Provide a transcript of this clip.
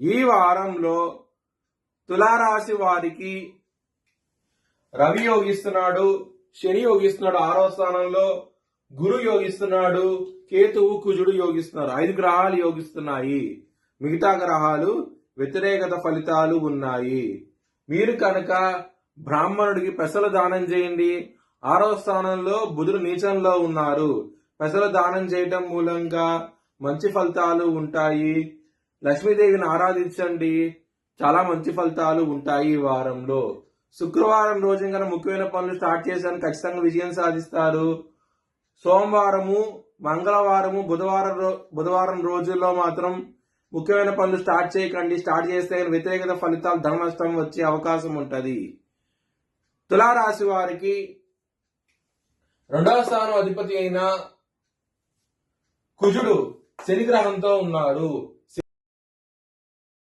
ఈ వారంలో తులారాశి వారికి రవి యోగిస్తున్నాడు, శని యోగిస్తున్నాడు 6వ స్థానంలో, గురు యోగిస్తున్నాడు, కేతువు కుజుడు యోగిస్తున్నారు. 5 గ్రహాలు యోగిస్తున్నాయి. మిగతా గ్రహాలు వ్యతిరేకత ఫలితాలు ఉన్నాయి. మీరు కనుక బ్రాహ్మణుడికి పెసలు దానం చేయండి. 6వ స్థానంలో బుధుడు నీచంలో ఉన్నారు. పెసలు దానం చేయటం మూలంగా మంచి ఫలితాలు ఉంటాయి. లక్ష్మీదేవిని ఆరాధించండి, చాలా మంచి ఫలితాలు ఉంటాయి ఈ వారంలో. శుక్రవారం రోజు కనుక ముఖ్యమైన పనులు స్టార్ట్ చేశాను, ఖచ్చితంగా విజయం సాధిస్తారు. సోమవారము, మంగళవారము, బుధవారం రోజుల్లో మాత్రం ముఖ్యమైన పనులు స్టార్ట్ చేయకండి. స్టార్ట్ చేస్తే వ్యతిరేకత ఫలితాలు, ధన నష్టం వచ్చే అవకాశం ఉంటుంది. తులారాశి వారికి 2వ స్థానం అధిపతి అయిన కుజుడు శని గ్రహంతో ఉన్నారు.